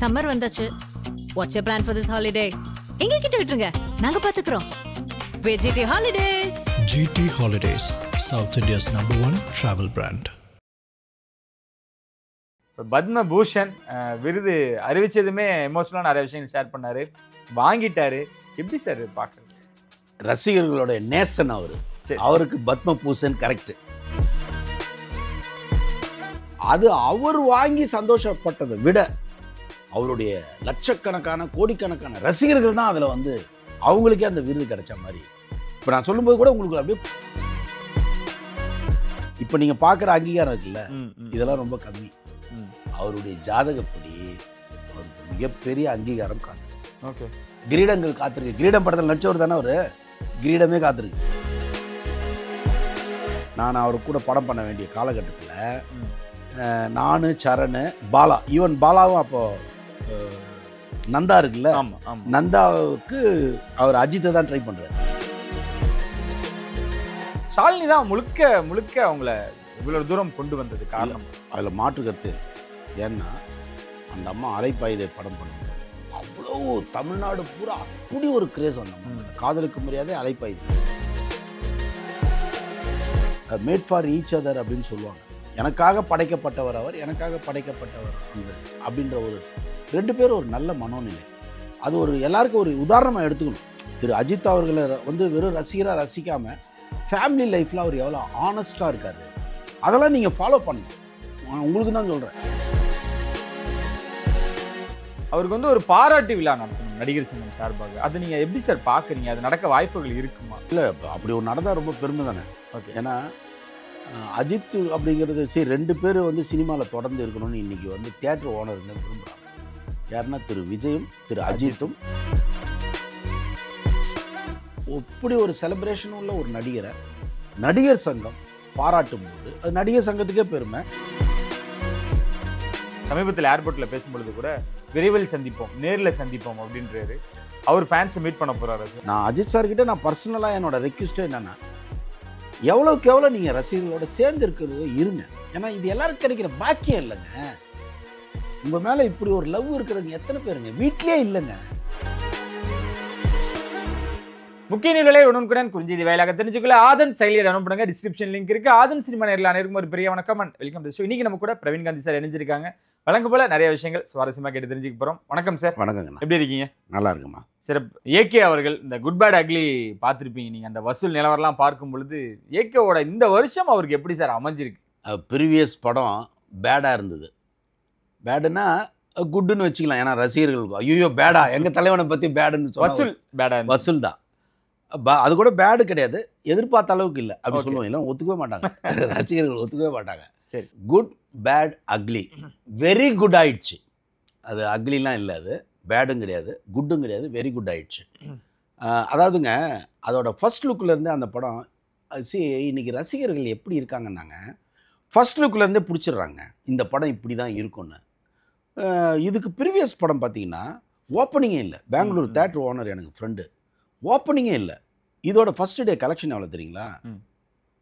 Summer வந்தாச்சு. What's your plan for this holiday? எங்க கிட்ட விட்டுருங்க, நாங்க பாத்துக்கிறோம். VGT Holidays. GT Holidays, South India's #1 travel brand. Padma Bhushan விருது அறிவிச்சதுமே எமோஷனலாக நிறைய விஷயங்கள் ஷேர் பண்ணாரு, வாங்கிட்டாரு. எப்படி சார் பார்க்குறது? ரசிகர்களோட நேசன் அவருக்கு பத்ம பூஷன் கரெக்ட். அது அவர் வாங்கி சந்தோஷப்பட்டதை விட அவருடைய லட்சக்கணக்கான கோடிக்கணக்கான ரசிகர்கள் தான் அதில் வந்து அவங்களுக்கே அந்த விருது கிடைச்ச மாதிரி. இப்போ நான் சொல்லும்போது கூட உங்களுக்கு அப்படியே இப்போ நீங்கள் பார்க்குற அங்கீகாரம் இருக்குல்ல, இதெல்லாம் ரொம்ப கம்மி. அவருடைய ஜாதகப்படி அவருக்கு மிகப்பெரிய அங்கீகாரம் காத்திருக்கு. ஓகே, கிரீடங்கள் காத்திருக்கு. கிரீடம் படத்தில் நடிச்சவர் தானே அவர், கிரீடமே காத்திருக்கு. நான் அவர் கூட படம் பண்ண வேண்டிய காலகட்டத்தில் நான், சரண், பாலா, ஈவன் பாலாவும் அப்போ நந்தா இருக்குல்ல, நந்தாவுக்கு அவர் அஜித்தை தான் ட்ரை பண்ணுறாரு. ஷாலினி தான் முழுக்க முழுக்க அவங்கள இவ்வளோ தூரம் கொண்டு வந்தது காரணம். அதில் மாற்று கருத்து. ஏன்னா அந்த அம்மா அலைப்பாயுதை படம் பண்ணுவாங்க, அவ்வளோ தமிழ்நாடு பூரா அப்படி ஒரு கிரேஸ் வந்தாங்க. காதலுக்கு மரியாதை, அலைப்பாயுதை, மேட் ஃபார் ஈச் அதர் அப்படின்னு சொல்லுவாங்க. எனக்காக படைக்கப்பட்டவர் அவர், எனக்காக படைக்கப்பட்டவர் அந்த அப்படின்ற ஒரு ரெண்டு பேரும் ஒரு நல்ல மனோநிலை. அது ஒரு எல்லாருக்கும் ஒரு உதாரணமாக எடுத்துக்கணும். திரு அஜித் அவர்களை வந்து வெறும் ரசிகராக ரசிக்காமல் ஃபேமிலி லைஃப்பில் அவர் எவ்வளோ ஆனஸ்டாக இருக்கார், அதெல்லாம் நீங்கள் ஃபாலோ பண்ணணும். உங்களுக்கு தான் சொல்கிறேன். அவருக்கு வந்து ஒரு பாராட்டு விழா நடத்தணும் நடிகர் சங்கம் சார்பாக. அது நீங்கள் எப்படி சார் பார்க்குறீங்க? அது நடக்க வாய்ப்புகள் இருக்குமா? இல்லை, அப்படி ஒரு நடந்தால் ரொம்ப பெருமை தானே. ஓகே, ஏன்னா அஜித் அப்படிங்கிறது சரி, ரெண்டு பேர் வந்து சினிமாவில் தொடர்ந்து இருக்கணும்னு இன்றைக்கி வந்து தியேட்டர் ஓனருங்க விரும்புகிறாங்க. யாருன்னா திரு விஜயும் திரு அஜித்தும். அப்படி ஒரு செலிப்ரேஷன் உள்ள ஒரு நடிகரை நடிகர் சங்கம் பாராட்டும் போது அது நடிகர் சங்கத்துக்கே பெருமை. சமீபத்தில் ஏர்போர்ட்டில் பேசும்பொழுது கூட விரைவில் சந்திப்போம், நேரில் சந்திப்போம் அப்படின்றாரு. அவர் ஃபேன்ஸை மீட் பண்ண போகிறாரு சார். நான் அஜித் சார்கிட்ட நான் பர்சனலாக என்னோட ரெக்வஸ்ட்டு என்னென்னா, எவ்வளோக்கு எவ்வளோ நீங்கள் ரசிகர்களோட சேர்ந்து இருக்கிறது இருங்க. ஏன்னா இது எல்லாருக்கும் கிடைக்கிற பாக்கியம் இல்லைங்க. உங்கள் மேலே இப்படி ஒரு லவ் இருக்கிறவங்க எத்தனை பேருங்க வீட்லேயே இல்லைங்க. முக்கிய நிகழ்வுகளை உடனுக்குடன் குறிஞ்சி வேலையாக தெரிஞ்சுக்கல ஆதன் செயலியை டவுன்லோட் பண்ணுங்க. டிஸ்கிரிப்ஷன் லிங்க் இருக்கு. ஆதன் சினிமா நேரில் அனைவருக்கும் ஒரு பெரிய வணக்கம் அண்ட் வெல்கம் டு ஷோ. இன்னைக்கு நம்ம கூட பிரவீன் காந்தி சார் இணைஞ்சிருக்காங்க. வழங்கும் போல நிறைய விஷயங்கள் சுவாரஸ்யமாக கேட்டு தெரிஞ்சுக்க போகிறோம். வணக்கம் சார். வணக்கங்க, எப்படி இருக்கீங்க? நல்லா இருக்குமா. சார், ஏகே அவர்கள் இந்த குட் பேட் அக்லி பார்த்துருப்பீங்க நீங்கள். அந்த வசூல் நிலவரம்லாம் பார்க்கும் பொழுது ஏகேவோட இந்த வருஷம் அவருக்கு எப்படி சார் அமைஞ்சிருக்கு? ப்ரீவியஸ் படம் பேடாக இருந்தது. பேடுன்னா குட்டுன்னு வச்சுக்கலாம். ஏன்னா ரசிகர்களுக்கு ஐயோ பேடா, எங்கள் தலைவனை பற்றி பேடுன்னு சொல்ல, வசூல் பேடா, வசூல் தான். அது கூட பேடு கிடையாது, எதிர்பார்த்த அளவுக்கு இல்லை அப்படி சொல்லுவோம். இல்லை, ஒத்துக்கவே மாட்டாங்க ரசிகர்கள், ஒத்துக்கவே மாட்டாங்க. சரி, good bad ugly very good ஆயிடுச்சு. அது அக்லிலாம் இல்லை, அது பேடும் கிடையாது, குட்டும் கிடையாது, வெரி குட் ஆயிடுச்சு. அதாவதுங்க, அதோட ஃபர்ஸ்ட் லுக்கிலேருந்தே அந்த படம் இன்னைக்கு ரசிகர்கள் எப்படி இருக்காங்கன்னாங்க, ஃபர்ஸ்ட் லுக்கிலேருந்தே பிடிச்சிடுறாங்க இந்த படம் இப்படி தான் இருக்கும்னு. இதுக்கு ப்ரீவியஸ் படம் பார்த்தீங்கன்னா ஓப்பனிங்கே இல்லை. பெங்களூர் தேட்டர் ஓனர் எனக்கு ஃப்ரெண்டு, ஓப்பனிங்கே இல்லை. இதோட ஃபர்ஸ்ட் டே கலெக்ஷன் எவ்வளோ தெரியுங்களா?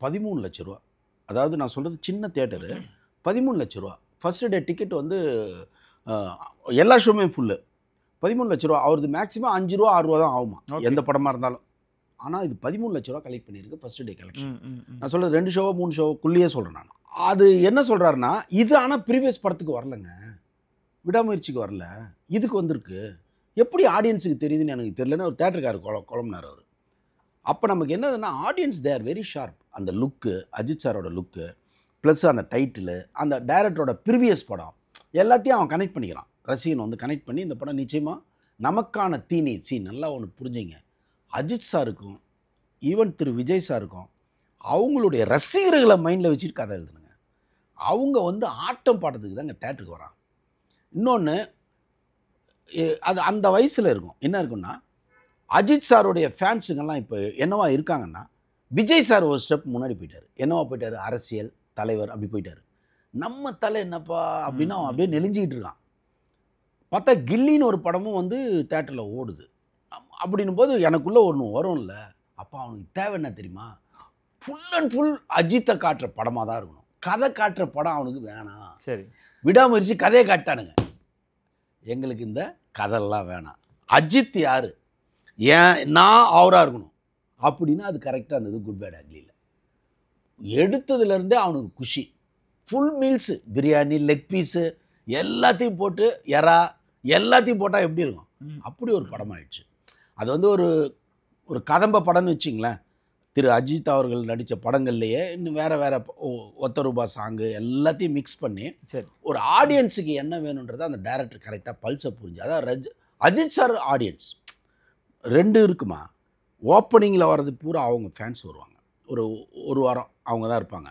13 லட்ச ரூபா. அதாவது நான் சொல்கிறது சின்ன தேட்டரு, 13 லட்ச ரூபா. ஃபர்ஸ்ட் டே டிக்கெட் வந்து எல்லா ஷோவுமே ஃபுல்லு, 13 லட்ச ரூபா. அவரது மேக்ஸிமம் 5 ரூபா 6 ரூபா தான் ஆகுமா எந்த படமாக இருந்தாலும். ஆனால் இது 13 லட்ச ரூபா கலெக்ட் பண்ணியிருக்கு ஃபர்ஸ்ட் டே கலெக்ஷன். நான் சொல்கிறது 2 ஷோவோ 3 ஷோவுக்குள்ளேயே சொல்கிறேன் நான். அது என்ன சொல்கிறாருன்னா, இது ஆனால் ப்ரீவியஸ் படத்துக்கு வரலைங்க, விடாமுயற்சிக்கு வரல, இதுக்கு வந்திருக்கு. எப்படி ஆடியன்ஸுக்கு தெரியுதுன்னு எனக்கு தெரியலன்னு ஒரு தேட்டருக்காரர் குழம்பினார் அவர். அப்போ நமக்கு என்னதுன்னா, ஆடியன்ஸ் தேர் வெரி ஷார்ப். அந்த லுக்கு, அஜித் சாரோட லுக்கு ப்ளஸ் அந்த டைட்டிலு, அந்த டைரக்டரோட ப்ரீவியஸ் படம் எல்லாத்தையும் அவன் கனெக்ட் பண்ணிக்கிறான். ரசிகன் வந்து கனெக்ட் பண்ணி இந்த படம் நிச்சயமாக நமக்கான தீனி. நல்லா ஒன்று புரிஞ்சுங்க, அஜித் சாருக்கும் ஈவன் திரு விஜய் சாருக்கும் அவங்களுடைய ரசிகர்களை மைண்டில் வச்சுட்டு கதை எழுதுனுங்க. அவங்க வந்து ஆட்டம் பாடுறதுக்கு தாங்க தேட்டருக்கு வரான். இன்னொன்று, அது அந்த வயசில் இருக்கும். என்ன இருக்குன்னா, அஜித் சாருடைய ஃபேன்ஸுங்கெல்லாம் இப்போ என்னவா இருக்காங்கன்னா, விஜய் சார் ஒரு ஸ்டெப் முன்னாடி போயிட்டார். என்னவா போயிட்டார்? அரசியல் தலைவர் அப்படி போயிட்டார். நம்ம தலை என்னப்பா அப்படின்னா அவன் அப்படியே நெளிஞ்சிக்கிட்டு இருக்கான். பார்த்தா கில்லின்னு ஒரு படமும் வந்து தேட்டரில் ஓடுது. அப்படின்னும் போது எனக்குள்ளே ஒன்று வரும் இல்லை, அப்போ அவனுக்கு தேவை என்ன தெரியுமா? ஃபுல் அண்ட் ஃபுல் அஜித்தை காட்டுற படமாக தான் இருக்கணும். கதை காட்டுற படம் அவனுக்கு வேணாம். சரி, விடாமுயற்சி கதையை காட்டானுங்க. எங்களுக்கு இந்த கதையெல்லாம் வேணாம். அஜித் யார், ஏன் நான் அவராக இருக்கணும் அப்படின்னா அது கரெக்டாக இருந்தது குட் பேட் அக்லியில். எடுத்ததுலேருந்தே அவனுக்கு குஷி. Full meals, biryani, leg piece எல்லாத்தையும் போட்டு எறா எல்லாத்தையும் போட்டால் எப்படி இருக்கும், அப்படி ஒரு படம் ஆயிடுச்சு. அது வந்து ஒரு கதம்ப படம்னு வச்சிங்களேன். திரு அஜித் அவர்கள் நடித்த படங்கள்லேயே இன்னும் வேறு வேறு ஒத்த ரூபா சாங்கு எல்லாத்தையும் மிக்ஸ் பண்ணி ஒரு ஆடியன்ஸுக்கு என்ன வேணுன்றதை அந்த டைரக்டர் கரெக்டாக பல்ஸை புரிஞ்சு. அதாவது அஜித் சார் ஆடியன்ஸ் 2 இருக்குமா. ஓப்பனிங்கில் வர்றது பூரா அவங்க ஃபேன்ஸ் வருவாங்க, ஒரு வாரம் அவங்க தான் இருப்பாங்க.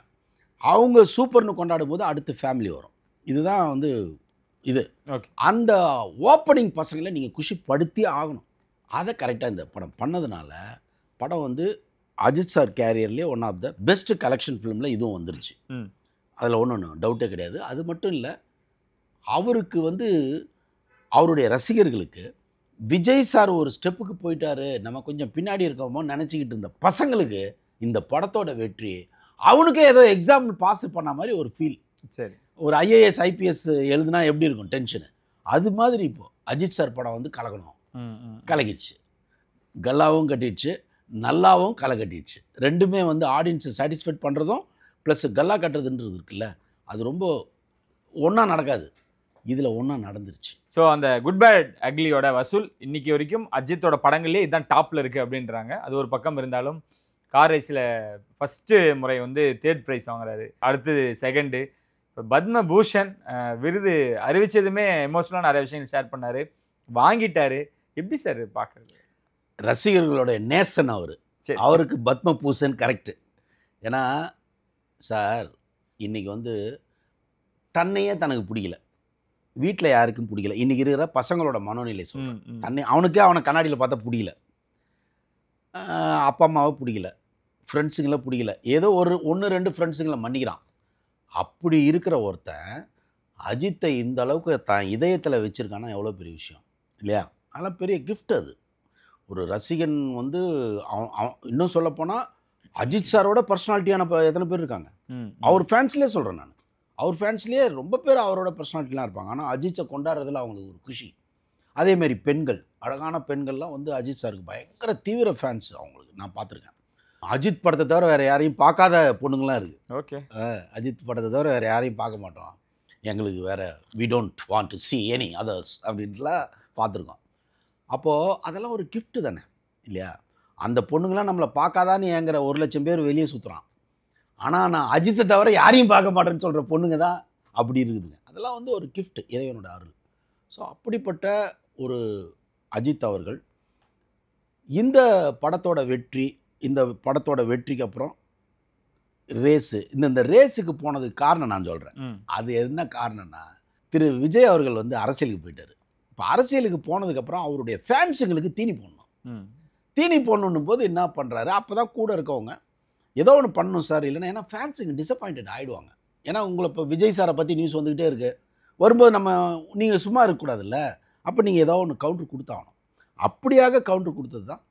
அவங்க சூப்பர்னு கொண்டாடும் போது அடுத்து ஃபேமிலி வரும். இதுதான் வந்து இது. அந்த ஓப்பனிங் பசங்களை நீங்கள் குஷிப்படுத்தி ஆகணும். அதை கரெக்டாக இந்த படம் பண்ணதுனால படம் வந்து அஜித் சார் கேரியர்லேயே one of the best collection ஃபிலிமில் இதுவும் வந்துருச்சு. அதில் ஒன்றும் டவுட்டே கிடையாது. அது மட்டும் இல்லை, அவருக்கு வந்து அவருடைய ரசிகர்களுக்கு விஜய் சார் ஒரு ஸ்டெப்புக்கு போயிட்டாரு, நம்ம கொஞ்சம் பின்னாடி இருக்கோமோ நினச்சிக்கிட்டு இருந்த பசங்களுக்கு இந்த படத்தோட வெற்றி அவனுக்கே ஏதோ எக்ஸாம்பிள் பாஸ் பண்ண மாதிரி ஒரு ஃபீல். சரி, ஒரு ஐஏஎஸ் ஐபிஎஸ் எழுதுனா எப்படி இருக்கும் டென்ஷனு, அது மாதிரி இப்போது அஜித் சார் படம் வந்து கலக்கணும், கலக்கிடுச்சு. கல்லாவும் கட்டிடுச்சு, நல்லாவும் களை கட்டிடுச்சு. ரெண்டுமே வந்து ஆடியன்ஸை சாட்டிஸ்ஃபைட் பண்ணுறதும் ப்ளஸ் கல்லா கட்டுறதுன்றது இருக்குல்ல, அது ரொம்ப ஒன்றா நடக்காது. இதில் ஒன்றா நடந்துருச்சு. ஸோ அந்த குட் பேட் அக்லியோட வசூல் இன்னைக்கு வரைக்கும் அஜித்தோட படங்கள்லேயே இதுதான் டாப்பில் இருக்குது அப்படின்றாங்க. அது ஒரு பக்கம் இருந்தாலும் கார் ரேஸில் ஃபஸ்ட்டு முறை வந்து 3rd ப்ரைஸ் வாங்குறாரு, அடுத்தது 2nd. இப்போ பத்மபூஷன் விருது அறிவிச்சதுமே எமோஷனலாக நிறைய விஷயங்கள் ஷேர் பண்ணார், வாங்கிட்டாரு. எப்படி சார் பார்க்குறது? ரசிகர்களோட நேசன் அவருக்கு பத்மபூஷன் கரெக்டு. ஏன்னா சார் இன்றைக்கி வந்து தன்னையே தனக்கு பிடிக்கல, வீட்டில் யாருக்கும் பிடிக்கல. இன்றைக்கி இருக்கிற பசங்களோட மனோநிலை சொல்கிறேன். அவனுக்கே அவனை கண்ணாடியில் பார்த்தா பிடிக்கல, அப்பா அம்மாவை பிடிக்கல, ஃப்ரெண்ட்ஸுங்களை பிடிக்கல, ஏதோ 1-2 ஃப்ரெண்ட்ஸுங்களை மன்னிக்கிறான். அப்படி இருக்கிற ஒருத்தன் அஜித்தை இந்த அளவுக்கு தான் இதயத்தில் வச்சுருக்கான்னா எவ்வளோ பெரிய விஷயம் இல்லையா? அதெல்லாம் பெரிய கிஃப்ட். அது ஒரு ரசிகன் வந்து இன்னும் சொல்லப்போனால் அஜித் சாரோட பர்சனாலிட்டியான எத்தனை பேர் இருக்காங்க அவர் ஃபேன்ஸ்லேயே சொல்கிறேன் நான். அவர் ஃபேன்ஸ்லேயே ரொம்ப பேர் அவரோட பர்சனாலிட்டிலாம் இருப்பாங்க. ஆனால் அஜித்தை கொண்டாடுறதுல அவங்களுக்கு ஒரு குஷி. அதேமாரி பெண்கள், அழகான பெண்கள்லாம் வந்து அஜித் சாருக்கு பயங்கர தீவிர ஃபேன்ஸ் அவங்களுக்கு நான் பார்த்துருக்கேன். அஜித் படத்தை தவிர வேறு யாரையும் பார்க்காத பொண்ணுங்களாம் இருக்குது. ஓகே, அஜித் படத்தை தவிர வேறு யாரையும் பார்க்க மாட்டோம், எங்களுக்கு வேறு we don't want to see any others அப்படின்ட்டுலாம் பார்த்துருக்கோம். அப்போது அதெல்லாம் ஒரு கிஃப்ட்டு தானே இல்லையா? அந்த பொண்ணுங்களாம் நம்மளை பார்க்காதான்னு ஏங்கிற 1,00,000 பேர் வெளியே சுற்றுறான். ஆனால் நான் அஜித்தை தவிர யாரையும் பார்க்க மாட்டேன்னு சொல்கிற பொண்ணுங்க தான் அப்படி இருக்குதுங்க. அதெல்லாம் வந்து ஒரு கிஃப்ட், இறைவனோட அருள். ஸோ அப்படிப்பட்ட ஒரு அஜித் அவர்கள் இந்த படத்தோட வெற்றிக்கு அப்புறம் ரேஸு, இந்த ரேஸுக்கு போனதுக்கு காரணம் நான் சொல்கிறேன். அது என்ன காரணம்னா, திரு விஜய் அவர்கள் வந்து அரசியலுக்கு போயிட்டார். இப்போ அரசியலுக்கு போனதுக்கப்புறம் அவருடைய ஃபேன்ஸுங்களுக்கு தீனி போடணும். தீனி போடணும் போது என்ன பண்ணுறாரு, அப்போ தான் கூட இருக்கவங்க ஏதோ ஒன்று பண்ணணும் சார், இல்லைன்னா ஏன்னா ஃபேன்ஸுங்க டிசப்பாயிண்டட் ஆகிடுவாங்க. ஏன்னா உங்களை இப்போ விஜய் சாரை பற்றி நியூஸ் வந்துக்கிட்டே இருக்குது, வரும்போது நீங்கள் சும்மா இருக்கக்கூடாதுல்ல, அப்போ நீங்கள் ஏதோ ஒன்று கவுண்டர் கொடுத்தாகணும். அப்படியாக கவுண்டர் கொடுத்தது தான்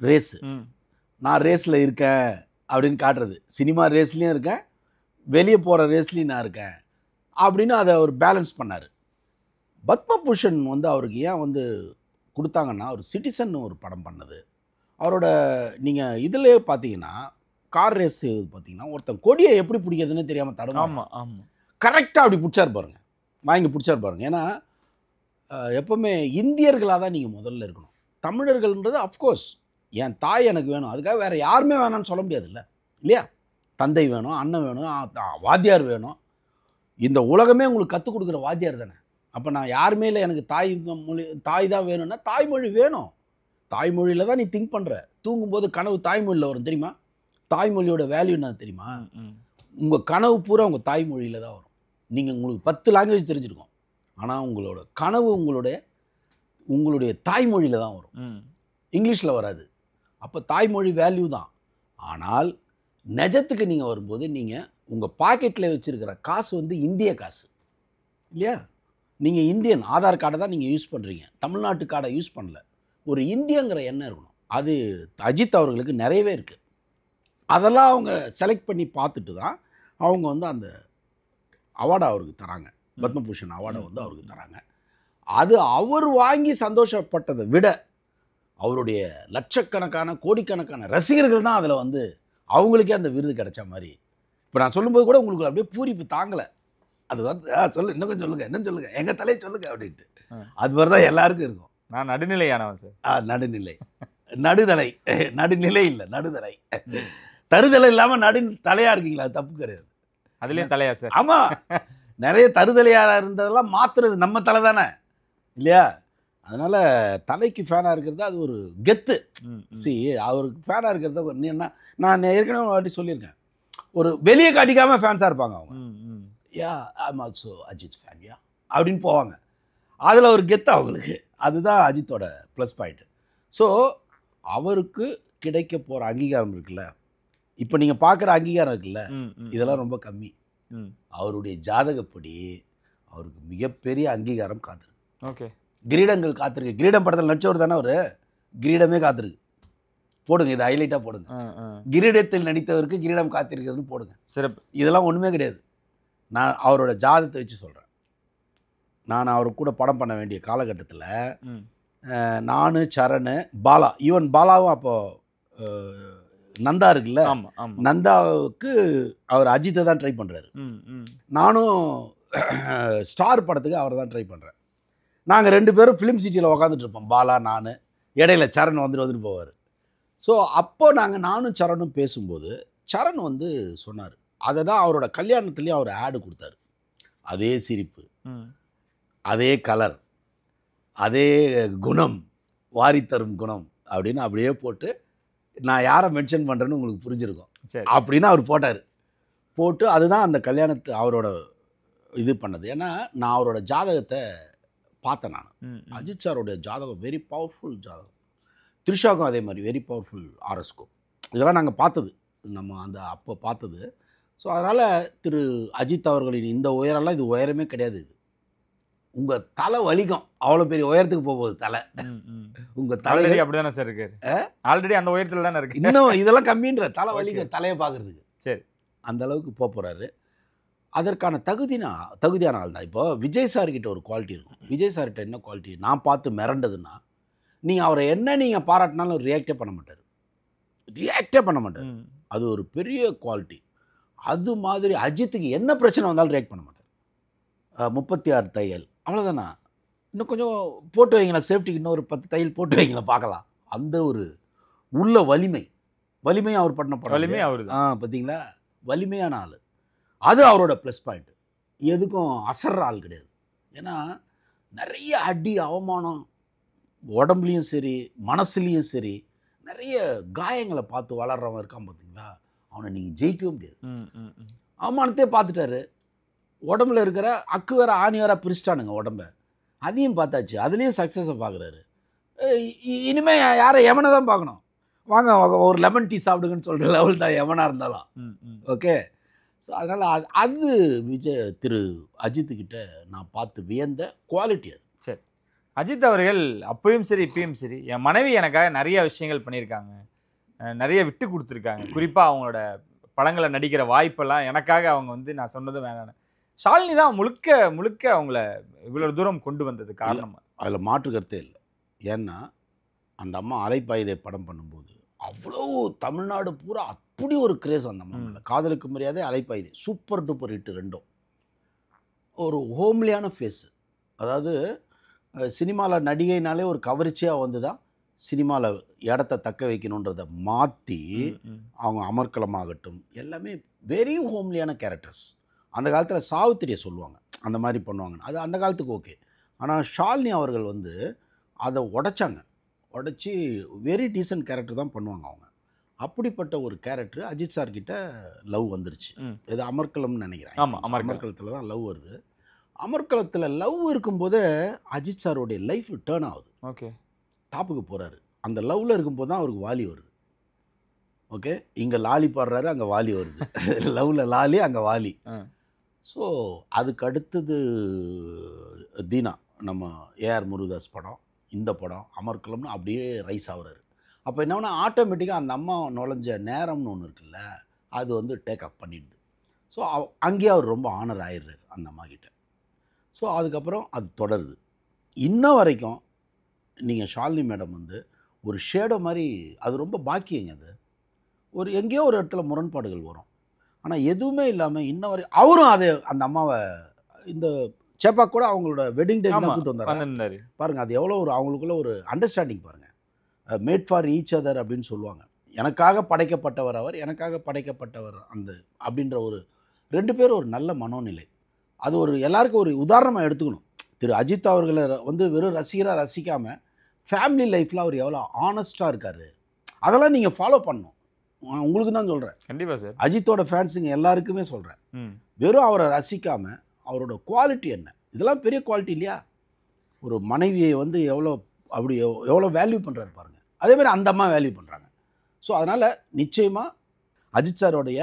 ரேஸு. நான் ரேஸில் இருக்கேன் அப்படின்னு காட்டுறது, சினிமா ரேஸ்லேயும் இருக்கேன், வெளியே போகிற ரேஸ்லேயும் நான் இருக்கேன் அப்படின்னு அதை அவர் பேலன்ஸ் பண்ணார். பத்மபூஷன் வந்து அவருக்கு ஏன் வந்து கொடுத்தாங்கன்னா, ஒரு சிட்டிசன் ஒரு படம் பண்ணது அவரோட. நீங்கள் இதிலே பார்த்தீங்கன்னா கார் ரேஸ் பார்த்தீங்கன்னா ஒருத்தன் கொடியை எப்படி பிடிக்கிறதுன்னு தெரியாமல் தடவை. ஆமாம், கரெக்டாக அப்படி பிடிச்சார் பாருங்க, வாங்கி பிடிச்சார் பாருங்க. ஏன்னா எப்போவுமே இந்தியர்களாக தான் நீங்கள் முதல்ல இருக்கணும். தமிழர்கள்ன்றது அஃப்கோர்ஸ் என் தாய் எனக்கு வேணும், அதுக்காக வேறு யாருமே வேணான்னு சொல்ல முடியாதுல்ல இல்லையா? தந்தை வேணும், அண்ணன் வேணும், வாத்தியார் வேணும். இந்த உலகமே உங்களுக்கு கற்றுக் கொடுக்குற வாத்தியார் தானே. அப்போ நான் யாருமே இல்லை, எனக்கு தாய் தான் வேணும்னா தாய்மொழி வேணும். தாய்மொழியில் தான் நீ திங்க் பண்ணுற. தூங்கும்போது கனவு தாய்மொழியில் வரும் தெரியுமா? தாய்மொழியோட வேல்யூ என்ன தெரியுமா? உங்கள் கனவு பூரா உங்கள் தாய்மொழியில் தான் வரும். நீங்கள் உங்களுக்கு 10 லாங்குவேஜ் தெரிஞ்சிருக்கும், ஆனால் உங்களோட கனவு உங்களுடைய தாய்மொழியில் தான் வரும், இங்கிலீஷில் வராது. அப்போ தாய்மொழி வேல்யூ தான். ஆனால் நிஜத்துக்கு நீங்கள் வரும்போது நீங்கள் உங்கள் பாக்கெட்டில் வச்சுருக்கிற காசு வந்து இந்திய காசு இல்லையா? நீங்கள் இந்தியன் ஆதார் கார்டை தான் நீங்கள் யூஸ் பண்ணுறீங்க, தமிழ்நாட்டு கார்டை யூஸ் பண்ணல. ஒரு இந்தியங்கிற எண்ணம் இருக்கணும். அது அஜித் அவர்களுக்கு நிறையவே இருக்குது. அதெல்லாம் அவங்க செலக்ட் பண்ணி பார்த்துட்டு தான் அவங்க வந்து அந்த அவார்டை அவருக்கு தராங்க, பத்மபூஷன் அவார்டை வந்து அவருக்கு தராங்க. அது அவர் வாங்கி சந்தோஷப்பட்டதை விட அவருடைய லட்சக்கணக்கான கோடிக்கணக்கான ரசிகர்கள் தான் அதில் வந்து அவங்களுக்கே அந்த விருது கிடைச்ச மாதிரி. இப்போ நான் சொல்லும்போது கூட உங்களுக்கு அப்படியே பூரிப்பு தாங்கலை. அது வந்து சொல்லு, இன்னும் கொஞ்சம் சொல்லுங்கள், என்னன்னு சொல்லுங்கள், எங்கள் தலையை சொல்லுங்கள் அப்படின்ட்டு. அது மாதிரி தான் எல்லாருக்கும் இருக்கும். நான் நடுநிலையானவன் சார். நடுநிலை, நடுதலை, நடுநிலை இல்லை நடுதலை. தருதலை இல்லாமல் தலையாக இருக்கீங்களா, அது தப்பு கிடையாது. அதுலேயும் தலையா சார்? ஆமாம், நிறைய தருதலையாக இருந்ததெல்லாம் மாற்றுறது நம்ம தலை தானே இல்லையா? அதனால் தலைக்கு ஃபேனாக இருக்கிறது அது ஒரு கெத்து. அவருக்கு ஃபேனாக இருக்கிறது என்ன, நான் ஏற்கனவே ஒரு வாட்டி சொல்லியிருக்கேன், ஒரு வெளியே காட்டிக்காமல் ஃபேன்ஸாக இருப்பாங்க அவங்க. Yeah I'm also Ajith fan yeah அப்படின்னு போவாங்க. அதில் ஒரு கெத்து அவங்களுக்கு. அதுதான் அஜித்தோட ப்ளஸ் பாயிண்ட். ஸோ அவருக்கு கிடைக்க போகிற அங்கீகாரம் இருக்குல்ல, இப்போ நீங்கள் பார்க்குற அங்கீகாரம் இருக்குல்ல, இதெல்லாம் ரொம்ப கம்மி. அவருடைய ஜாதகப்படி அவருக்கு மிகப்பெரிய அங்கீகாரம் காத்திருக்கு. ஓகே, கிரீடங்கள் காத்திருக்கு. கிரீடம் படத்தில் நடிச்சவர் தானே அவர், கிரீடமே காத்திருக்கு. போடுங்க, இதை ஹைலைட்டாக போடுங்க. கிரீடத்தில் நடித்தவருக்கு கிரீடம் காத்திருக்கிறதுன்னு போடுங்க. சிறப்பு. இதெல்லாம் ஒன்றுமே கிடையாது. நான் அவரோட ஜாதகத்தை வச்சு சொல்கிறேன். நான் அவர் கூட படம் பண்ண வேண்டிய காலகட்டத்தில் நான், சரண், பாலா, ஈவன் பாலாவும் அப்போது நந்தா இருக்குல்ல, நந்தாவுக்கு அவர் அஜித்தை தான் ட்ரை பண்ணுறாரு. நானும் ஸ்டார் படத்துக்கு அவரை தான் ட்ரை பண்ணுறேன். நாங்கள் 2 பேரும் ஃபிலிம் சிட்டியில் உக்காந்துட்டு இருப்போம், பாலா நான், இடையில சரண் வந்துட்டு போவார். ஸோ அப்போ நானும் சரணும் பேசும்போது சரண் வந்து சொன்னார், அதை தான் அவரோட கல்யாணத்துலேயும் அவர் ஆடு கொடுத்தாரு. அதே சிரிப்பு, அதே கலர், அதே குணம், வாரித்தரும் குணம் அப்படின்னு அப்படியே போட்டு, நான் யாரை மென்ஷன் பண்ணுறேன்னு உங்களுக்கு புரிஞ்சிருக்கும் அப்படின்னு அவர் போட்டு அதுதான் அந்த கல்யாணத்து அவரோட இது பண்ணது. ஏன்னா நான் அவரோட ஜாதகத்தை பார்த்தேன். நான் அஜித் சாரோடைய ஜாதகம் வெரி பவர்ஃபுல் ஜாதகம். த்ரிஷாக்கும் அதே மாதிரி வெரி பவர்ஃபுல் ஆரோஸ்கோப். இதெல்லாம் நாங்கள் பார்த்தது, நம்ம அந்த அப்போ பார்த்தது. ஸோ அதனால் திரு அஜித் அவர்களின் இந்த உயரெல்லாம் இது உயரமே கிடையாது. இது உங்கள் தலை வலிக்கும், அவ்வளோ பெரிய உயரத்துக்கு போகுது தலை. உங்கள் தலை அப்படி தானே சார் இருக்கு, ஆல்ரெடி அந்த உயரத்தில் தானே இருக்கு. இன்னும் இதெல்லாம் கம்மின்ற தலை வலிக்கும், தலையை பார்க்குறதுக்கு. சரி, அந்த அளவுக்கு போகிறாரு. அதற்கான தகுதியான ஆள் தான். இப்போ விஜய் சார்கிட்ட ஒரு குவாலிட்டி இருக்கும். விஜய் சார்கிட்ட என்ன குவாலிட்டி நான் பார்த்து மிரண்டதுன்னா, நீங்கள் அவரை என்ன நீங்கள் பாராட்டினாலும் ரியாக்டே பண்ண மாட்டார். அது ஒரு பெரிய குவாலிட்டி. அது மாதிரி அஜித்துக்கு என்ன பிரச்சனை வந்தாலும் ரியாக்ட் பண்ண மாட்டார். 36 தையல் அவ்வளோதானா, இன்னும் கொஞ்சம் போட்டு வைங்களா, சேஃப்டிக்கு இன்னும் ஒரு 10 தையல் போட்டு வைங்களா பார்க்கலாம். அந்த ஒரு உள்ள வலிமையும் அவர் பண்ண வலிமை அவர் பார்த்தீங்களா, வலிமையான ஆள். அது அவரோட ப்ளஸ் பாயிண்ட். எதுக்கும் அசர்ற ஆள் கிடையாது. ஏன்னா நிறைய அடி அவமானம், உடம்புலையும் சரி மனசுலேயும் சரி நிறைய காயங்களை பார்த்து வளர்றவன் இருக்கான் பார்த்தீங்களா, அவனை நீங்கள் ஜெயிக்கவே முடியாது. அவமானத்தையே பார்த்துட்டாரு. உடம்புல இருக்கிற அக்கு வேற ஆணி வேற பிரிச்சிட்டானுங்க உடம்ப, அதையும் பார்த்தாச்சு. அதுலேயும் சக்ஸஸை பார்க்குறாரு. இனிமேல் யாரை எவனை தான் பார்க்கணும், வாங்க ஒரு லெமன் டீ சாப்பிடுங்கன்னு சொல்கிற லெவல் தான் எவனாக இருந்தாலும். ஓகே, ஸோ அதனால் அது திரு அஜித்துக்கிட்ட நான் பார்த்து வியந்த குவாலிட்டி அது. சரி, அஜித் அவர்கள் அப்பயும் சரி இப்பயும் சரி, என் மனைவி எனக்காக நிறைய விஷயங்கள் பண்ணியிருக்காங்க, நிறைய விட்டு கொடுத்துருக்காங்க. குறிப்பாக அவங்களோட படங்களை நடிக்கிற வாய்ப்பெல்லாம் எனக்காக அவங்க வந்து நான் சொன்னதும் வேணாம். ஷாலினி தான் முழுக்க அவங்கள இவ்வளோ தூரம் கொண்டு வந்தது காரணம். அதில் மாற்று கருத்தே இல்லை. ஏன்னா அந்த அம்மா அலைப்பாயுதை படம் பண்ணும்போது அவ்வளோ தமிழ்நாடு பூரா அப்படி ஒரு கிரேஸ் அந்த அம்மா மேலே. காதலுக்கு மரியாதை, அலைப்பாயுதை சூப்பர் டூப்பர் ஹிட் ரெண்டும். ஒரு ஹோம்லியான ஃபேஸு. அதாவது சினிமாவில் நடிகைனாலே ஒரு கவர்ச்சியாக வந்து தான் சினிமாவில் இடத்த தக்க வைக்கணுன்றதை மாற்றி அவங்க அமர்க்கலமாகட்டும் எல்லாமே வெரி ஹோம்லியான கேரக்டர்ஸ். அந்த காலத்தில் சாவித்திரியை சொல்லுவாங்க, அந்த மாதிரி பண்ணுவாங்க. அது அந்த காலத்துக்கு ஓகே. ஆனால் ஷாலினி அவர்கள் வந்து அதை உடைச்சி வெரி டீசன்ட் கேரக்டர் தான் பண்ணுவாங்க அவங்க. அப்படிப்பட்ட ஒரு கேரக்டர் அஜித் சார்கிட்ட லவ் வந்துருச்சு. இது அமர்க்கலம்னு நினைக்கிறேன். ஆமாம், அமர்க்கலத்தில் தான் லவ் வருது. அமர்க்கலத்தில் லவ் இருக்கும்போது அஜித் சாரோடைய லைஃப் டேர்ன் ஆகுது. ஓகே, டாப்புக்கு போகிறாரு. அந்த லவ்வில் இருக்கும்போது தான் அவருக்கு வாலி வருது. ஓகே, இங்கே லாலி பாடுறாரு, அங்கே வாலி வருது. லவ்வில் லாலி, அங்கே வாலி. ஸோ அதுக்கு அடுத்தது தீனா, நம்ம ஏஆர் முருகதாஸ் படம், இந்த படம் அமர்க்கலம்னு அப்படியே ரைஸ் ஆகுறாரு. அப்போ என்ன ஆட்டோமேட்டிக்காக அந்த அம்மா நுழைஞ்ச நேரம்னு ஒன்று இருக்குல்ல, அது வந்து டேக் ஆஃப் பண்ணிடுது. ஸோ அங்கேயே அவர் ரொம்ப ஆனர் ஆயிடுறாரு அந்த அம்மா கிட்ட. ஸோ அதுக்கப்புறம் அது தொடருது. இன்ன வரைக்கும் நீங்கள் ஷாலினி மேடம் வந்து ஒரு ஷேடோ மாதிரி, அது ரொம்ப பாக்கியங்க. அது ஒரு எங்கேயோ ஒரு இடத்துல முரண்பாடுகள் வரும். ஆனால் எதுவுமே இல்லாமல் இன்ன வரை அவரும் அது அந்த அம்மாவை இந்த சேப்பாக் கூட அவங்களோட வெட்டிங் டே கூப்பிட்டு வந்தாரு பாருங்கள். அது எவ்வளோ ஒரு அவங்களுக்குள்ள ஒரு அண்டர்ஸ்டாண்டிங் பாருங்கள். மேட் ஃபார் ஈச் அதர் அப்படின்னு சொல்லுவாங்க. எனக்காக படைக்கப்பட்டவர் அவர், எனக்காக படைக்கப்பட்டவர் அந்த அப்படின்ற ஒரு 2 பேரும் ஒரு நல்ல மனோநிலை. அது ஒரு எல்லாருக்கும் ஒரு உதாரணமாக எடுத்துக்கணும். திரு அஜித் அவர்களை வந்து வெறும் ரசிகராக ரசிக்காமல் ஃபேமிலி லைஃப்பில் அவர் எவ்வளோ ஆனஸ்ட்டாக இருக்கார், அதெல்லாம் நீங்கள் ஃபாலோ பண்ணணும். உங்களுக்கு தான் சொல்கிறேன். கண்டிப்பாக சார். அஜித்தோட ஃபேன்ஸுங்க எல்லாருக்குமே சொல்கிறேன். வெறும் அவரை ரசிக்காமல் அவரோட குவாலிட்டி என்ன, இதெல்லாம் பெரிய குவாலிட்டி இல்லையா? ஒரு மனைவியை வந்து எவ்வளோ வேல்யூ பண்ணுறாரு பாருங்கள். அதேமாதிரி அந்த அம்மா வேல்யூ பண்ணுறாங்க. ஸோ அதனால் நிச்சயமாக அஜித் சாரோடைய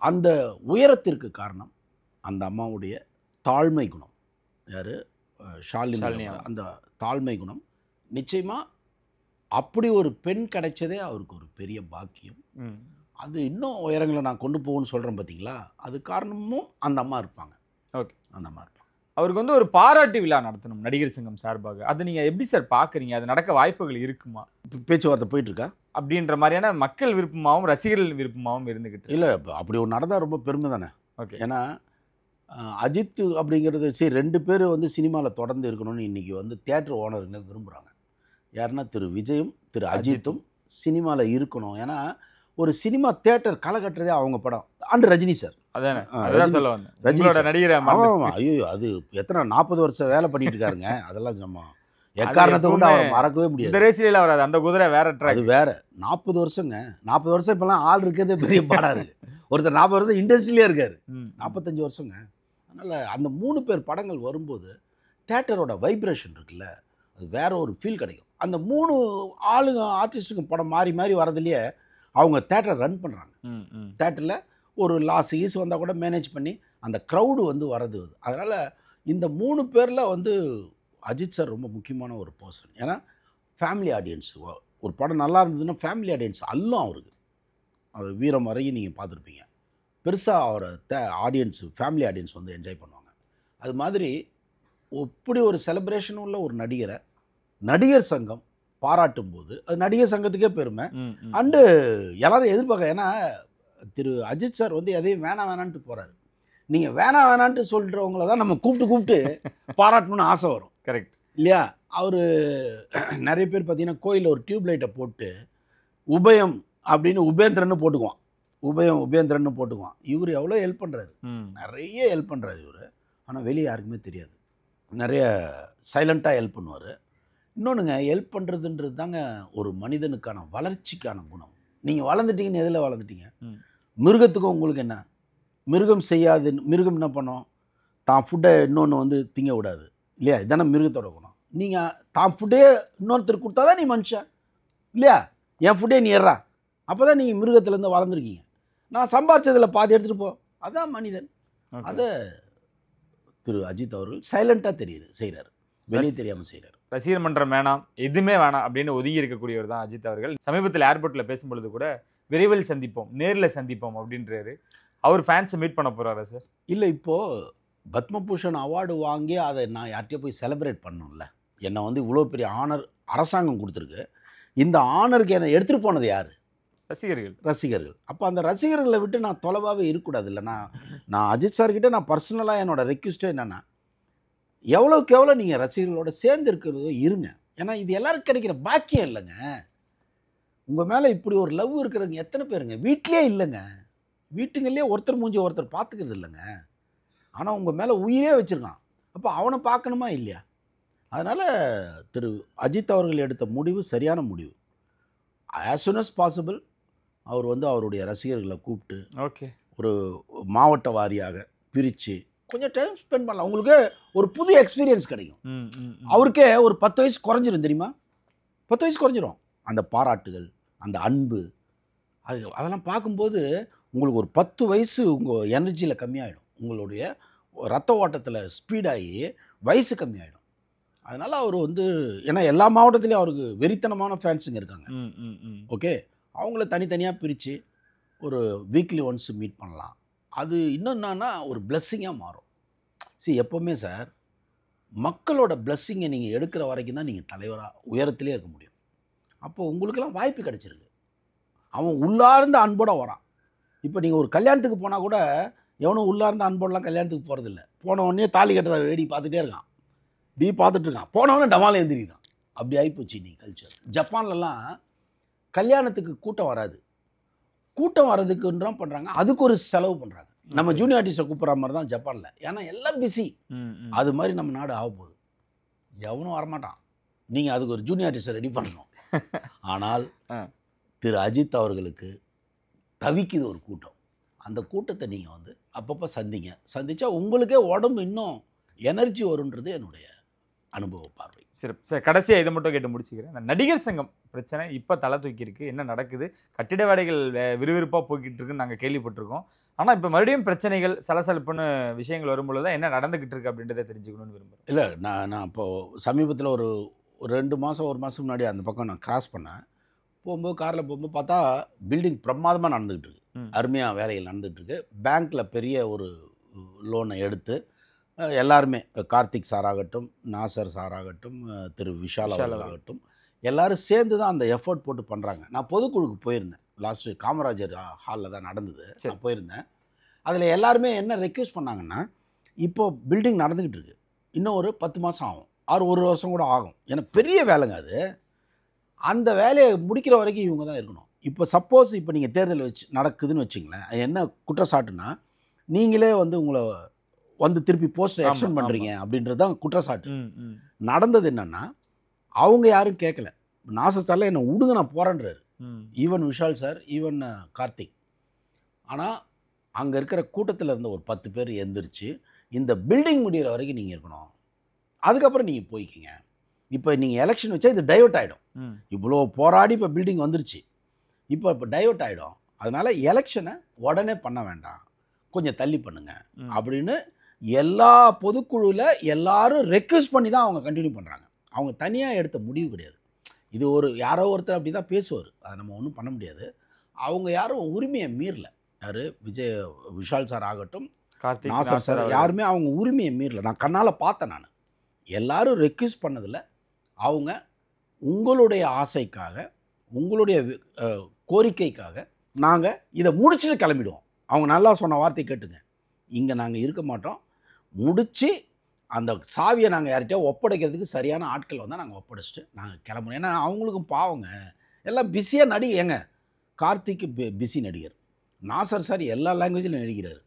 அந்த உயரத்திற்கு காரணம் அந்த அம்மாவுடைய தாழ்மை குணம். யார்? ஷாலினி. அந்த தாழ்மை குணம் நிச்சயமாக அப்படி ஒரு பெண் கிடைச்சதே அவருக்கு ஒரு பெரிய பாக்கியம். அது இன்னும் உயரங்களை நான் கொண்டு போகணும்னு சொல்கிறேன் பார்த்தீங்களா, அது காரணமும் அந்த அம்மா இருப்பாங்க. ஓகே, அந்த அம்மா இருப்பாங்க. அவருக்கு வந்து ஒரு பாராட்டு விழா நடத்தணும் நடிகர் சங்கம் சார்பாக. அது நீங்கள் எப்படி சார் பார்க்குறீங்க? அது நடக்க வாய்ப்புகள் இருக்குமா? பேச்சுவார்த்தை போயிட்டுருக்கா அப்படின்ற மாதிரியான மக்கள் விருப்பமாகவும் ரசிகர்கள் விருப்பமாகவும் இருந்துக்கிட்டு? இல்லை, அப்படி ஒரு நடந்தால் ரொம்ப பெருமை தானே. ஓகே. ஏன்னா அஜித் அப்படிங்கிறது சரி 2 பேர் வந்து சினிமாவில் தொடர்ந்து இருக்கணும்னு இன்றைக்கி வந்து தியேட்டர் ஓனருங்க விரும்புகிறாங்க. யாருன்னா திரு விஜயும் திரு அஜித்தும் சினிமாவில் இருக்கணும். ஏன்னா ஒரு சினிமா தியேட்டர் களை கட்டுறதே அவங்க படம். And Rajini sir. அதானே சொல்ல வந்தேன். ரஜினியோட நடிகர். ஆமாம். ஐயோ, அது எத்தனை 40 வருஷம் வேலை பண்ணிட்டு இருக்காருங்க. அதெல்லாம் நம்ம எக்காரணத்தை கொண்டு அவரை மறக்கவே முடியாது. இந்த ரேசில வராது, அந்த குதிரை வேற ட்ராக். அது வேற. 40 வருஷங்க. 40 வருஷம் இப்பெல்லாம் ஆள் இருக்கிறதே பெரிய பாடா இருக்கு. ஒருத்தர் 40 வருஷம் இண்டஸ்ட்ரியிலே இருக்காரு. 45 வருஷங்க. அதனால் அந்த 3 பேர் படங்கள் வரும்போது தேட்டரோட வைப்ரேஷன் இருக்குல்ல, அது வேற ஒரு ஃபீல் கிடைக்கும். அந்த 3 ஆளுங்க ஆர்டிஸ்ட்டுங்க படம் மாறி மாறி வரதுலேயே அவங்க தேட்டரை ரன் பண்ணுறாங்க. தேட்டரில் ஒரு லாஸ் ஈஸ் வந்தால் கூட மேனேஜ் பண்ணி அந்த க்ரௌடு வந்து வரது. அதனால் இந்த 3 பேரில் வந்து அஜித் சார் ரொம்ப முக்கியமான ஒரு பர்சன். ஏன்னா ஃபேமிலி ஆடியன்ஸ், ஒரு படம் நல்லா இருந்ததுன்னா ஃபேமிலி ஆடியன்ஸ் அல்லும் அவருக்கு. அது வீரம் வரையும் நீங்கள் பார்த்துருப்பீங்க. பெருசாக அவரை ஆடியன்ஸ் ஃபேமிலி ஆடியன்ஸ் வந்து என்ஜாய் பண்ணுவாங்க. அது மாதிரி இப்படி ஒரு செலிப்ரேஷன் உள்ள ஒரு நடிகரை நடிகர் சங்கம் பாராட்டும் போது அது நடிகர் சங்கத்துக்கே பெருமை. அண்டு எல்லாரும் எதிர்பார்க்க. ஏன்னா திரு அஜித் சார் வந்து எதையும் வேணான்ட்டு போகிறாரு. நீங்கள் வேணான்ட்டு சொல்கிறவங்கள தான் நம்ம கூப்பிட்டு பாராட்டணும்னு ஆசை வரும். கரெக்ட் இல்லையா? அவர் நிறைய பேர் பார்த்தீங்கன்னா கோயிலில் ஒரு டியூப் லைட்டை போட்டு உபயம் அப்படின்னு உபேந்திரன்னு போட்டுக்குவான். உபேந்திரன்னு போட்டுக்குவான். இவர் எவ்வளோ ஹெல்ப் பண்ணுறாரு, நிறைய ஹெல்ப் பண்ணுறாரு இவர். ஆனால் வெளியே யாருக்குமே தெரியாது. நிறைய சைலண்ட்டாக ஹெல்ப் பண்ணுவார். இன்னொன்றுங்க, ஹெல்ப் பண்ணுறதுன்றது தாங்க ஒரு மனிதனுக்கான வளர்ச்சிக்கான குணம். நீங்கள் வளர்ந்துட்டீங்கன்னு எதில் வளர்ந்துட்டீங்க? மிருகத்துக்கும் உங்களுக்கு என்ன? மிருகம் செய்யாது. மிருகம் என்ன பண்ணோம்? தான் ஃபுட்டை இன்னொன்று வந்து திங்க விடாது இல்லையா? இதானே மிருகத்தோட குணம். நீங்கள் தான் ஃபுட்டே இன்னொருத்தர் கொடுத்தா தான் நீ மனுஷன் இல்லையா? என் ஃபுட்டே நீ ஏறா, அப்போ தான் நீங்கள் மிருகத்துலேருந்து வளர்ந்துருக்கீங்க. நான் சம்பாரிச்சதில் பாதி எடுத்துகிட்டு போ, அதான் மனிதன். அதை திரு அஜித் அவர்கள் சைலண்ட்டாக தெரியுது, செய்கிறார். வெளியே தெரியாமல் செய்கிறார். ரசிகர் மன்றம் வேணாம், எதுவுமே வேணாம் அப்படின்னு ஒதுங்கி இருக்கக்கூடியவர் தான் அஜித் அவர்கள். சமீபத்தில் ஏர்போர்ட்டில் பேசும்பொழுது கூட விரைவில் சந்திப்போம், நேரில் சந்திப்போம் அப்படின்றாரு. அவர் ஃபேன்ஸை மீட் பண்ண போகிறாரா சார்? இல்லை, இப்போது பத்மபூஷன் அவார்டு வாங்கி அதை நான் யார்கிட்டயோ போய் செலிப்ரேட் பண்ணணும்ல. என்னை வந்து இவ்வளோ பெரிய ஆனர் அரசாங்கம் கொடுத்துருக்கு. இந்த ஆனருக்கு என்னை எடுத்துகிட்டு போனது யார்? ரசிகர்கள். அப்போ அந்த ரசிகர்களை விட்டு நான் தொலைவாகவே இருக்கக்கூடாது. இல்லை, நான் அஜித் சார்கிட்ட நான் பர்சனலாக என்னோடய ரெக்வஸ்ட்டே என்னென்னா, எவ்வளோக்கு எவ்வளோ நீங்கள் ரசிகர்களோட சேர்ந்து இருக்கிறதோ இருங்க. ஏன்னா இது எல்லாருக்கும் கிடைக்கிற பாக்கியம் இல்லைங்க. உங்கள் மேலே இப்படி ஒரு லவ் இருக்கிறவங்க எத்தனை பேருங்க வீட்டிலே இல்லைங்க. வீட்டுங்கள்லேயே ஒருத்தர் மூஞ்சி ஒருத்தர் பார்த்துக்கிறது இல்லைங்க. ஆனால் உங்கள் மேலே உயிரே வச்சுருக்கான். அப்போ அவனை பார்க்கணுமா இல்லையா? அதனால் திரு அஜித் அவர்கள் எடுத்த முடிவு சரியான முடிவு. as soon as possible அவர் வந்து அவருடைய ரசிகர்களை கூப்பிட்டு ஒரு மாவட்ட வாரியாக பிரித்து கொஞ்சம் டைம் ஸ்பெண்ட் பண்ணலாம். உங்களுக்கு ஒரு புது எக்ஸ்பீரியன்ஸ் கிடைக்கும். அவருக்கே ஒரு 10 வயசு குறைஞ்சிரும் தெரியுமா? 10 வயசு குறைஞ்சிரும். அந்த பாராட்டுகள், அந்த அன்பு, அதெல்லாம் பார்க்கும்போது உங்களுக்கு ஒரு 10 வயசு உங்கள் எனர்ஜியில் கம்மியாயிடும். உங்களுடைய ரத்த ஓட்டத்தில் ஸ்பீடாகி வயசு கம்மியாயிடும். அதனால் அவர் வந்து, ஏன்னா எல்லா மாவட்டத்துலேயும் அவருக்கு வெறித்தனமான ஃபேன்ஸுங்க இருக்காங்க. ஓகே, அவங்கள தனித்தனியாக பிரித்து ஒரு வீக்லி ஒன்ஸ் மீட் பண்ணலாம். அது இன்னும் என்னன்னா ஒரு பிளெஸ்ஸிங்காக மாறும். எப்போவுமே சார் மக்களோட பிளஸ்ஸிங்கை நீங்கள் எடுக்கிற வரைக்கும் தான் நீங்கள் தலைவராக உயரத்திலே இருக்க முடியும். அப்போது உங்களுக்கெல்லாம் வாய்ப்பு கிடைச்சிருக்கு. அவன் உள்ளார்ந்த அன்போடு வரான். இப்போ நீங்கள் ஒரு கல்யாணத்துக்கு போனால் கூட எவனும் உள்ளார்ந்த அன்போடலாம் கல்யாணத்துக்கு போகிறதில்ல. போன உடனே தாலி கட்டதை வேடி பார்த்துட்டே இருக்கான், இப்படி பார்த்துட்டு இருக்கான். போனவொடனே டமால் எழுந்திரிக்கிறான். அப்படி ஆகிப்போச்சு நீ கல்ச்சர். ஜப்பான்லலாம் கல்யாணத்துக்கு கூட்டம் வராது. கூட்டம் வர்றதுக்குன்றான் பண்ணுறாங்க, அதுக்கு ஒரு செலவு பண்ணுறாங்க. நம்ம ஜூனியர் ஆர்டிஸ்ட்டை கூப்பிட்ற மாதிரி தான் ஜப்பானில். ஏன்னா எல்லாம் பிஸி. அது மாதிரி நம்ம நாடு ஆக போகுது. எவனும் வரமாட்டான். நீங்கள் அதுக்கு ஒரு ஜூனியர் ஆர்டிஸ்ட்டை ரெடி பண்ணணும். ஆனால் திரு அஜித் அவர்களுக்கு தவிக்குது ஒரு கூட்டம். அந்த கூட்டத்தை நீங்கள் வந்து அப்பப்போ சந்திச்சா உங்களுக்கே உடம்பு இன்னும் எனர்ஜி வருன்றது என்னுடைய அனுபவ பார்வை. சிறப்பு சார். கடைசியாக இதை மட்டும் கேட்டு முடிச்சுக்கிறேன். இந்த நடிகர் சங்கம் பிரச்சனை இப்போ தலை தூக்கியிருக்கு. என்ன நடக்குது? கட்டிட வேலைகள் விறுவிறுப்பாக போய்கிட்டு இருக்குன்னு நாங்கள் கேள்விப்பட்டிருக்கோம். ஆனால் இப்போ மறுபடியும் பிரச்சனைகள் சலசலப்புன்னு விஷயங்கள் வரும்பொழுது தான் என்ன நடந்துக்கிட்டு இருக்கு அப்படின்றத தெரிஞ்சுக்கணும்னு விரும்புகிறேன். இல்லை, நான் இப்போது சமீபத்தில் ஒரு 2 மாதம் 1 மாதம் முன்னாடி அந்த பக்கம் நான் கிராஸ் பண்ணேன். போகும்போது காரில் போகும்போது பார்த்தா பில்டிங் பிரமாதமாக நடந்துக்கிட்டு இருக்கு. அருமையாக வேலைகள் நடந்துகிட்டு இருக்கு. பேங்க்கில் பெரிய ஒரு லோனை எடுத்து எல்லாருமே, கார்த்திக் சார் ஆகட்டும், நாசர் சார் ஆகட்டும், திரு விஷால் அவர்களாகட்டும், எல்லோரும் சேர்ந்து தான் அந்த எஃபர்ட் போட்டு பண்ணுறாங்க. நான் பொதுக்குழுக்கு போயிருந்தேன். லாஸ்ட்டு காமராஜர் ஹாலில் தான் நடந்தது. நான் போயிருந்தேன். அதில் எல்லாருமே என்ன ரெக்வெஸ்ட் பண்ணாங்கன்னா, இப்போது பில்டிங் நடந்துக்கிட்டு இருக்குது, இன்னும் ஒரு 10 மாதம் ஆகும், 1 வருஷம் கூட ஆகும். ஏன்னா பெரிய வேலைங்க அது. அந்த வேலையை முடிக்கிற வரைக்கும் இவங்க தான் இருக்கணும். இப்போ சப்போஸ் இப்போ நீங்கள் தேர்தல் நடக்குதுன்னு வச்சுங்களேன், என்ன குற்றச்சாட்டுனா, நீங்களே வந்து உங்களை வந்து திருப்பி போஸ்ட்டை எக்ஸ்டெண்ட் பண்ணுறீங்க அப்படின்றது தான் குற்றச்சாட்டு. நடந்தது என்னென்னா, அவங்க யாரும் கேட்கல. நாசர் சார்ல என்னை விடுங்க நான் போகிறேன்றாரு. Even Vishal sir, even Karthik. ஆனால் அங்கே இருக்கிற கூட்டத்தில் இருந்த ஒரு 10 பேர் எந்திரிச்சு, இந்த பில்டிங் முடிகிற வரைக்கும் நீங்கள் இருக்கணும், அதுக்கப்புறம் நீங்கள் போய்க்கிங்க. இப்போ நீங்கள் எலெக்ஷன் வச்சா இது டைவர்ட் ஆகிடும். இவ்வளோ போராடி இப்போ பில்டிங் வந்துருச்சு, இப்போ டைவர்ட் ஆகிடும். அதனால் எலெக்ஷனை உடனே பண்ண வேண்டாம், கொஞ்சம் தள்ளி பண்ணுங்க அப்படின்னு எல்லா பொதுக்குழுவில் எல்லாரும் ரெக்வெஸ்ட் பண்ணி தான் அவங்க கண்டினியூ பண்ணுறாங்க. அவங்க தனியாக எடுத்த முடிவு கிடையாது. இது ஒரு யாரோ ஒருத்தர் அப்படி தான் பேசுவார், அதை நம்ம ஒன்றும் பண்ண முடியாது. அவங்க யாரும் உரிமையை மீறல. யார் விஷால் சார் ஆகட்டும், கார்த்திக், நாசர் சார், யாருமே அவங்க உரிமையை மீறல. நான் கண்ணால் பார்த்தேன். நான் எல்லாரும் ரெக்வெஸ்ட் பண்ணதில் அவங்க உங்களுடைய ஆசைக்காக, உங்களுடைய கோரிக்கைக்காக நாங்கள் இதை முடிச்சுட்டு கிளம்பிடுவோம். அவங்க நல்லா சொன்ன வார்த்தை கேட்டுங்க, இங்கே நாங்கள் இருக்க மாட்டோம், முடித்து அந்த சாவியை நாங்கள் யார்கிட்டயோ ஒப்படைக்கிறதுக்கு சரியான ஆட்கள் வந்தால் நாங்கள் ஒப்படைச்சிட்டு நாங்கள் கிளம்புறோம். ஏன்னா அவங்களுக்கும் பாவங்க, எல்லாம் பிஸியாக நடிகை. கார்த்திக்கு பிஸி நடிகர், நாசர் சார் எல்லா லாங்குவேஜிலும் நடிக்கிறார்,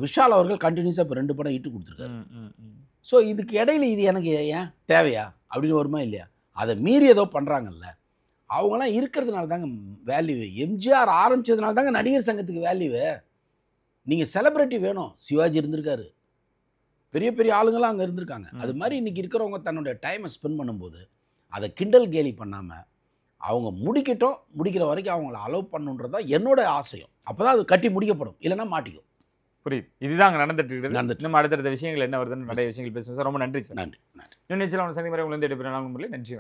விஷால் அவர்கள் கண்டினியூஸாக இப்போ 2 படம் இட்டு கொடுத்துருக்காரு. ஸோ இதுக்கு இடையில இது எனக்கு ஏன் தேவையா அப்படின்னு வருமா இல்லையா? அதை மீறி ஏதோ பண்ணுறாங்கல்ல, அவங்களாம் இருக்கிறதுனால தாங்க வேல்யூ. எம்ஜிஆர் ஆரம்பித்ததுனால தாங்க நடிகர் சங்கத்துக்கு வேல்யூவு. நீங்கள் செலிப்ரிட்டி வேணும், சிவாஜி இருந்திருக்காரு, பெரிய பெரிய ஆளுங்களாம் அங்கே இருந்திருக்காங்க. அது மாதிரி இன்றைக்கி இருக்கிறவங்க தன்னுடைய டைமை ஸ்பெண்ட் பண்ணும்போது அதை கிண்டல் கேலி பண்ணாமல் அவங்க முடிக்கிற வரைக்கும் அவங்கள அலோவ் பண்ணுன்றது தான் என்னோட ஆசையும். அப்போ தான் அது கட்டி முடிக்கப்படும், இல்லைன்னா மாட்டிக்கும். புரியுது. இதுதான் அங்கே நடந்துட்டு இருக்குது. நம்ம அடுத்தடுத்த விஷயங்கள் என்ன வருதுன்னு நிறைய விஷயங்கள் பேசுவோம் சார். ரொம்ப நன்றி சார். நன்றி. இன்னும் நிச்சயம் சந்தி முறை உங்களுக்கு நன்றி.